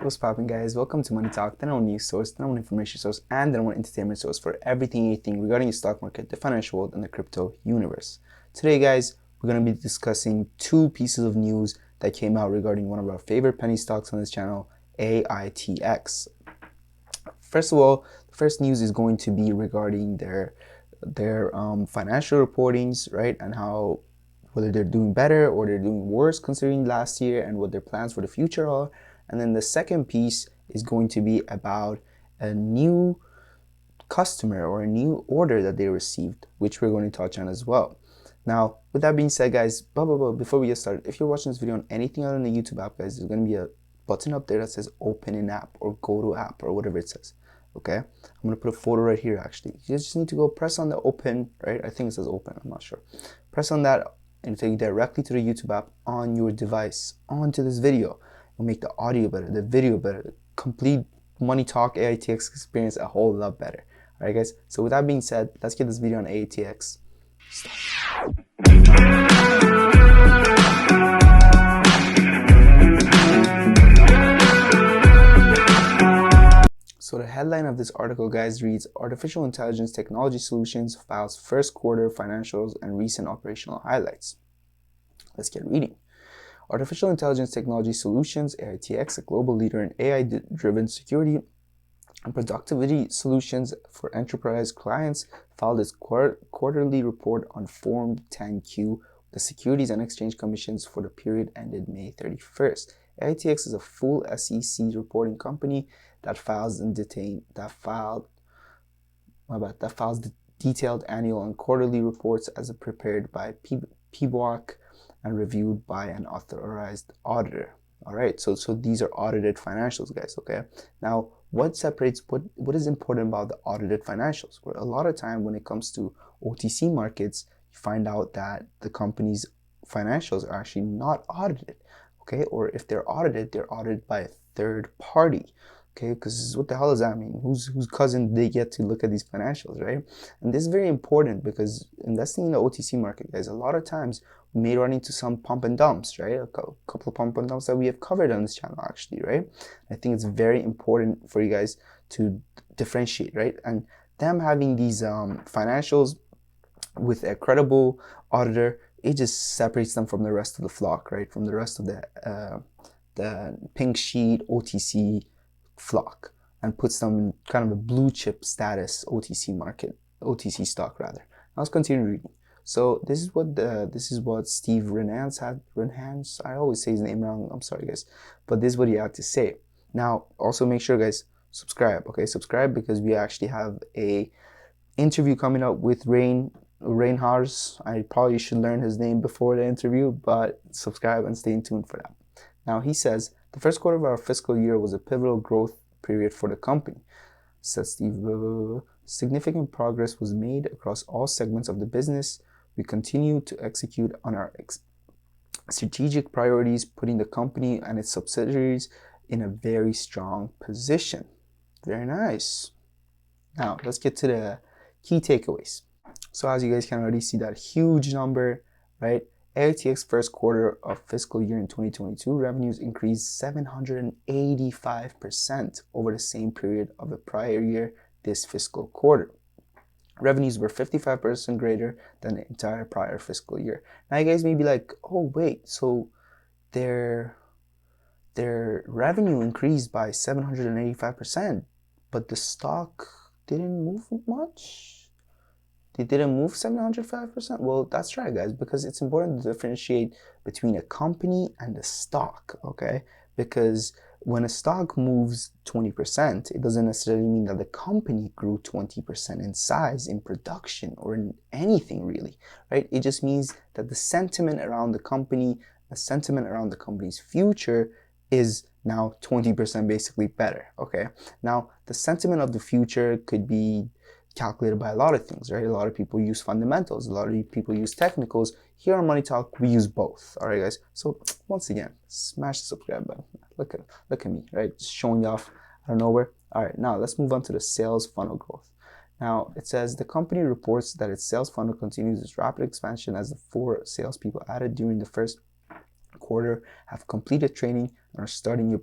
What's poppin', guys? Welcome to Money Talk, the number one news source, the number one information source, and the number one entertainment source for everything and anything regarding the stock market, the financial world, and the crypto universe. Today, guys, we're going to be discussing two pieces of news that came out regarding one of our favorite penny stocks on this channel, AITX. First of all, the first news is going to be regarding their financial reportings, right, and how whether they're doing better or they're doing worse considering last year and what their plans for the future are. And then the second piece is going to be about a new customer or a new order that they received, which we're going to touch on as well. Now, with that being said, guys, before we get started, if you're watching this video on anything other than the YouTube app, guys, there's going to be a button up there that says open an app or go to app or whatever it says. Okay, I'm going to put a photo right here. Actually, you just need to go press on the open, right? I think it says open, I'm not sure. Press on that and take you directly to the YouTube app on your device, onto this video. It'll make the audio better, the video better, the complete Money Talk AITX experience a whole lot better. All right, guys. So with that being said, let's get this video on AITX started. So the headline of this article, guys, reads, Artificial Intelligence Technology Solutions files first quarter financials and recent operational highlights. Let's get reading. Artificial Intelligence Technology Solutions, AITX, a global leader in AI-driven security and productivity solutions for enterprise clients, filed its quarterly report on Form 10-Q, the Securities and Exchange Commissions for the period ended May 31st. AITX is a full SEC reporting company that files detailed annual and quarterly reports as prepared by PBOC and reviewed by an authorized auditor. All right, so these are audited financials, guys. Okay, now what is important about the audited financials? Well, a lot of time when it comes to OTC markets, you find out that the company's financials are actually not audited. Okay, or if they're audited by a third party. Okay, because what the hell does that mean? Whose cousin they get to look at these financials, right? And this is very important because investing in the OTC market, guys, a lot of times we may run into some pump and dumps, right? A couple of pump and dumps that we have covered on this channel, actually, right? I think it's very important for you guys to differentiate, right? And them having these financials with a credible auditor, it just separates them from the rest of the flock, right? From the rest of the pink sheet OTC flock, and puts them in kind of a blue chip status OTC stock rather. Now let's continue reading. So this is what Steve Renans had. Renans, I always say his name wrong. I'm sorry, guys, but this is what he had to say. Now also make sure, guys, subscribe. Okay, subscribe because we actually have a interview coming up with Reinhardt. I probably should learn his name before the interview, but subscribe and stay tuned for that. Now he says, the first quarter of our fiscal year was a pivotal growth period for the company. Says Steve, significant progress was made across all segments of the business. We continue to execute on our strategic priorities, putting the company and its subsidiaries in a very strong position. Very nice. Now let's get to the key takeaways. So as you guys can already see, that huge number, right? AITX first quarter of fiscal year in 2022 revenues increased 785% over the same period of the prior year this fiscal quarter. Revenues were 55% greater than the entire prior fiscal year. Now you guys may be like, oh wait, so their revenue increased by 785%, but the stock didn't move much? They didn't move 705%? Well, that's right, guys, because it's important to differentiate between a company and a stock, okay? Because when a stock moves 20%, it doesn't necessarily mean that the company grew 20% in size, in production, or in anything really, right? It just means that the sentiment around the company, the sentiment around the company's future is now 20% basically better, okay? Now, the sentiment of the future could be calculated by a lot of things, right? A lot of people use fundamentals, a lot of people use technicals. Here on Money Talk, we use both. All right, guys. So once again, smash the subscribe button. Look at me, right? Just showing you off out of nowhere. All right, now let's move on to the sales funnel growth. Now it says the company reports that its sales funnel continues its rapid expansion as the 4 salespeople added during the first quarter have completed training and are starting to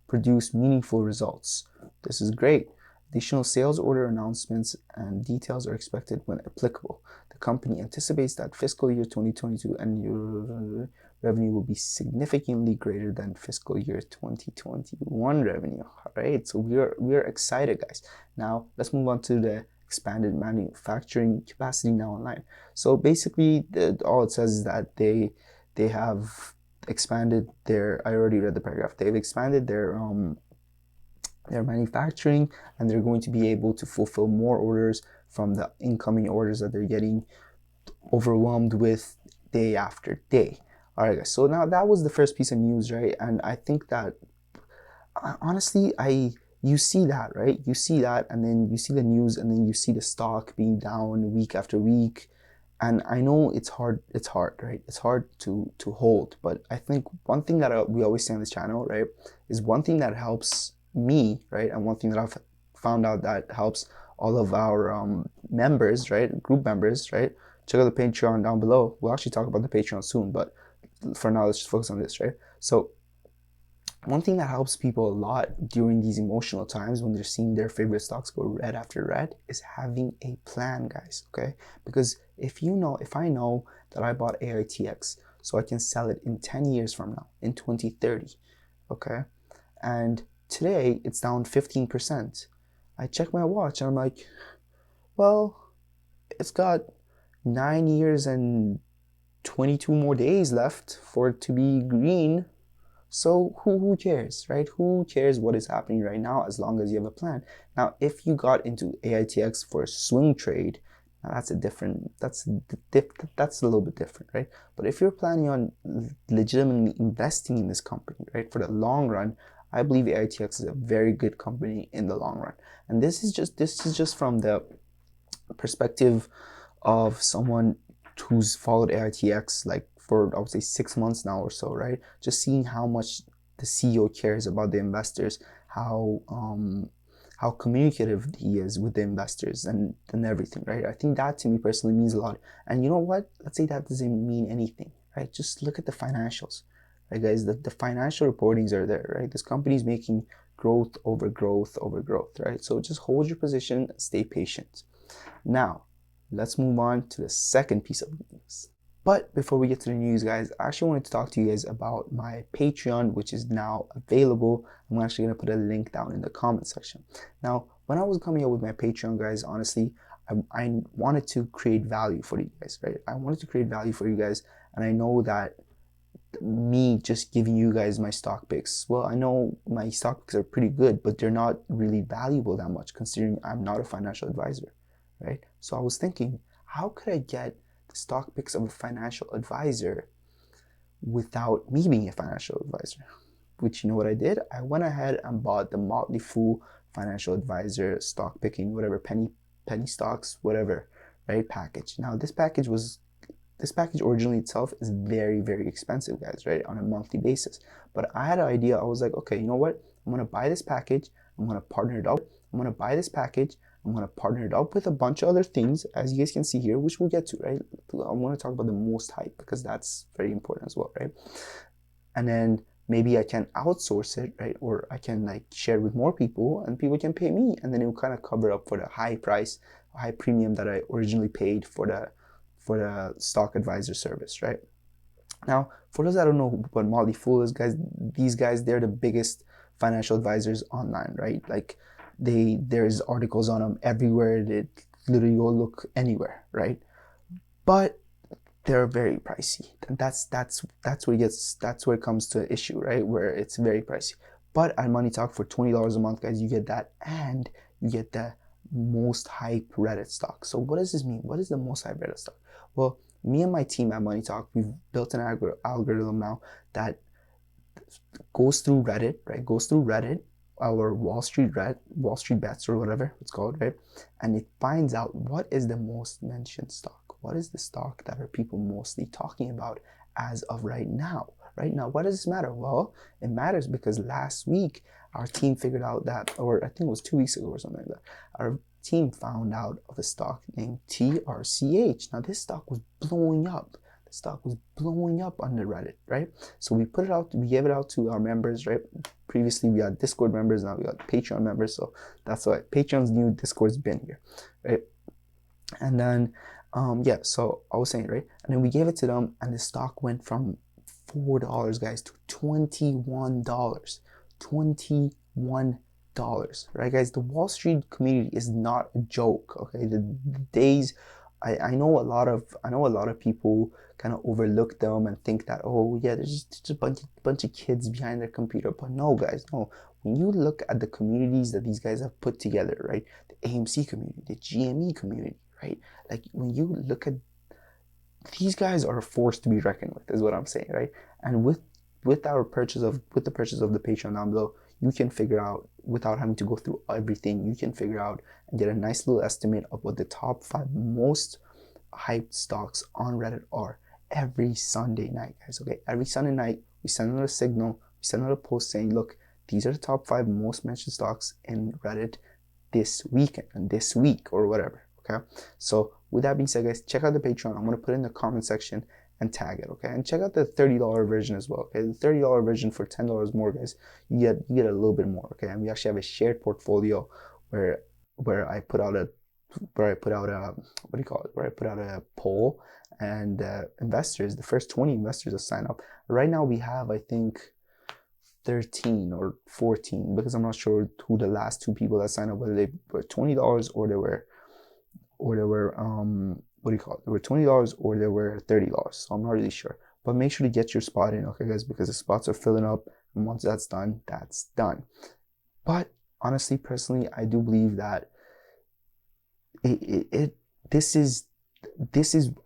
produce meaningful results. This is great. Additional sales order announcements and details are expected when applicable. The company anticipates that fiscal year 2022 annual revenue will be significantly greater than fiscal year 2021 revenue. All right, so we are excited, guys. Now let's move on to the expanded manufacturing capacity now online. So basically, all it says is that they have expanded their. I already read the paragraph. They've expanded their manufacturing, and they're going to be able to fulfill more orders from the incoming orders that they're getting overwhelmed with day after day. All right, guys. So now that was the first piece of news, right? And I think that honestly, you see that, right? You see that, and then you see the news, and then you see the stock being down week after week. And I know it's hard, right? It's hard to hold, but I think one thing that we always say on this channel, right, is one thing that helps me, right, and one thing that I've found out that helps all of our members, right, group members, right. Check out the Patreon down below. We'll actually talk about the Patreon soon, but for now, let's just focus on this, right? So one thing that helps people a lot during these emotional times when they're seeing their favorite stocks go red after red is having a plan, guys, okay? Because if I know that I bought AITX, so I can sell it in 10 years from now, in 2030, okay? And today it's down 15%. I check my watch and I'm like, well, it's got 9 years and 22 more days left for it to be green. So who cares, right? Who cares what is happening right now as long as you have a plan? Now, if you got into AITX for a swing trade, now that's a little bit different, right? But if you're planning on legitimately investing in this company, right, for the long run, I believe AITX is a very good company in the long run. And this is just from the perspective of someone who's followed AITX like for, I would say, 6 months now or so, right? Just seeing how much the CEO cares about the investors, how communicative he is with the investors and everything, right? I think that to me personally means a lot. And you know what? Let's say that doesn't mean anything, right? Just look at the financials, right, guys? The financial reportings are there, right? This company is making growth over growth over growth, right? So just hold your position, stay patient. Now, let's move on to the second piece of news. But before we get to the news, guys, I actually wanted to talk to you guys about my Patreon, which is now available. I'm actually going to put a link down in the comment section. Now, when I was coming up with my Patreon, guys, honestly, I wanted to create value for you guys, right? I wanted to create value for you guys, and I know that me just giving you guys my stock picks, well, I know my stock picks are pretty good, but they're not really valuable that much considering I'm not a financial advisor, right? So I was thinking, how could I get the stock picks of a financial advisor without me being a financial advisor? Which, you know what I did? I went ahead and bought the Motley Fool Financial Advisor stock picking, whatever, penny stocks, whatever, right, package. Now this package originally itself is very, very expensive, guys, right, on a monthly basis. But I had an idea. I was like, okay, you know what? I'm going to buy this package. I'm going to partner it up. I'm going to buy this package. I'm going to partner it up with a bunch of other things, as you guys can see here, which we'll get to, right? I want to talk about the most hype because that's very important as well, right? And then maybe I can outsource it, right? Or I can like share with more people and people can pay me. And then it will kind of cover up for the high premium that I originally paid for the stock advisor service, right? Now, for those that don't know what Motley Fool is, guys, these guys, they're the biggest financial advisors online, right? Like there's articles on them everywhere. They literally go look anywhere, right? But they're very pricey. And that's where it comes to an issue, right? Where it's very pricey. But at Money Talk for $20 a month, guys, you get that, and you get the most hype Reddit stock. So what does this mean? What is the most hype Reddit stock? Well, me and my team at Money Talk, we've built an algorithm now that goes through Reddit, right? Goes through Reddit, our Wall Street bets or whatever it's called, right? And it finds out what is the most mentioned stock. What is the stock that are people mostly talking about as of right now? Right now, what does this matter? Well, it matters because last week our team figured out that, or I think it was 2 weeks ago or something like that, our team found out of a stock named TRCH. Now this stock was blowing up. The stock was blowing up on the Reddit, right? So we put it out, we gave it out to our members, right? Previously we had Discord members, now we got Patreon members, so that's why Patreon's new, Discord's been here, right? And then yeah, so I was saying, right, and then we gave it to them, and the stock went from $4, guys, to $21. $21, right, guys? The Wall Street community is not a joke, okay? The days, I know a lot of people kind of overlook them and think that, oh yeah, there's just a bunch of kids behind their computer. But no, guys, no. When you look at the communities that these guys have put together, right, the AMC community, the GME community, right, like when you look at, these guys are a force to be reckoned with, is what I'm saying, right? And with the purchase of the Patreon down below, you can figure out, without having to go through everything, you can figure out and get a nice little estimate of what the top 5 most hyped stocks on Reddit are every Sunday night, guys. Okay, every Sunday night we send out a signal, we send out a post saying, look, these are the top 5 most mentioned stocks in Reddit this weekend and this week or whatever. Okay, so with that being said, guys, check out the Patreon. I'm gonna put it in the comment section and tag it, okay? And check out the $30 version as well, okay? The $30 version for $10 more, guys, you get a little bit more, okay? And we actually have a shared portfolio where I put out a what do you call it? Where I put out a poll, and investors, the first 20 investors that sign up. Right now we have, I think, 13 or 14, because I'm not sure who the last 2 people that signed up, whether they were $20 or they were what do you call it? They were $20 or they were $30. So I'm not really sure. But make sure to get your spot in, okay, guys, because the spots are filling up. And once that's done, that's done. But honestly, personally, I do believe that this is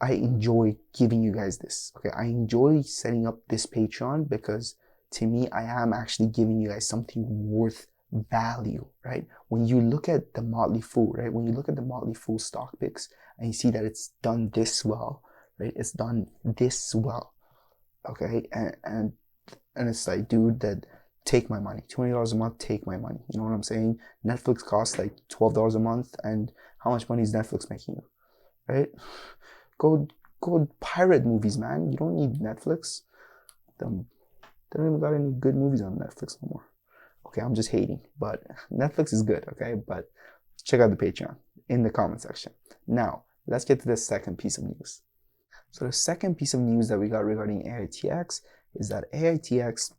I enjoy giving you guys this. Okay, I enjoy setting up this Patreon because to me, I am actually giving you guys something worth value, right? When you look at the Motley Fool, right? When you look at the Motley Fool stock picks and you see that it's done this well, right? It's done this well, okay? And it's like, dude, that take my money. $20 a month, take my money. You know what I'm saying? Netflix costs like $12 a month, and how much money is Netflix making you, right? Go pirate movies, man. You don't need Netflix. They don't even got any good movies on Netflix no more. Okay, I'm just hating, but Netflix is good, okay? But check out the Patreon in the comment section. Now, let's get to the second piece of news. So the second piece of news that we got regarding AITX is that AITX,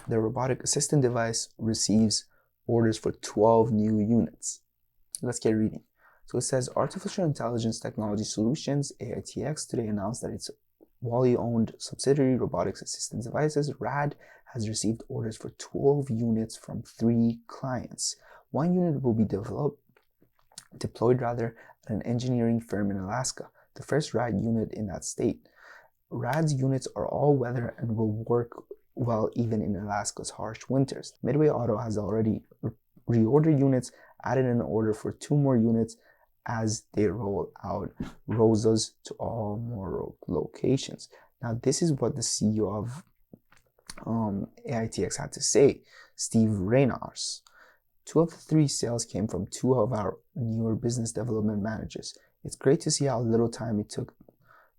the robotic assistant device, receives orders for 12 new units. Let's get reading. So it says Artificial Intelligence Technology Solutions, AITX, today announced that its Wally-owned subsidiary, Robotics Assistant Devices, RAD, has received orders for 12 units from 3 clients. 1 unit will be deployed at an engineering firm in Alaska, the first RAD unit in that state. RAD's units are all-weather and will work well even in Alaska's harsh winters. Midway Auto has already reordered units, added an order for 2 more units as they roll out Rosas to all more locations. Now, this is what the CEO of AITX had to say, Steve Reynars. 2 of the 3 sales came from 2 of our newer business development managers. It's great to see how little time it took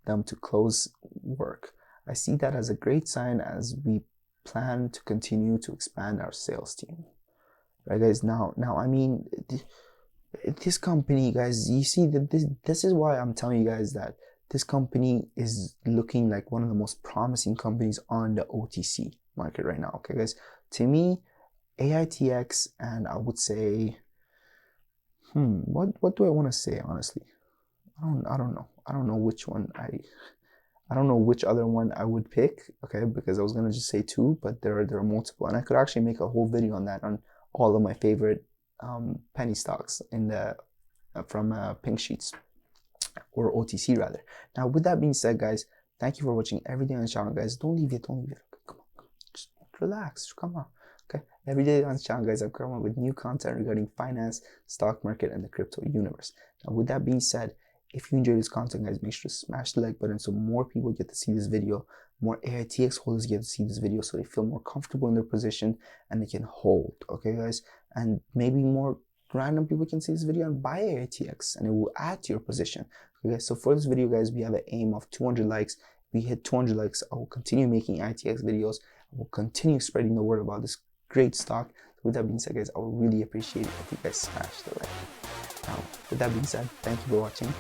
them to close work. I see that as a great sign as we plan to continue to expand our sales team. Right, guys? Now, I mean, this company, guys, you see that this is why I'm telling you guys that this company is looking like one of the most promising companies on the OTC market right now. Okay, guys, to me, AITX, and I would say, what do I want to say, honestly? I don't know. I don't know which one I don't know which other one I would pick, okay, because I was gonna just say 2, but there are multiple, and I could actually make a whole video on that, on all of my favorite penny stocks in the from Pink Sheets, or OTC rather. Now, with that being said, guys, thank you for watching everything on the channel, guys. Don't leave it. Come on, just relax. Come on. Okay, every day on the channel, guys, I've come up with new content regarding finance, stock market, and the crypto universe. Now, with that being said, if you enjoy this content, guys, make sure to smash the like button so more people get to see this video, more AITX holders get to see this video, so they feel more comfortable in their position and they can hold, okay, guys? And maybe more random people can see this video and buy AITX, and it will add to your position. Okay, guys, so for this video, guys, we have an aim of 200 likes. we hit 200 likes, I will continue making AITX videos. I will continue spreading the word about this great stock. With that being said, guys, I would really appreciate it if you guys smash the like. Now, with that being said, thank you for watching.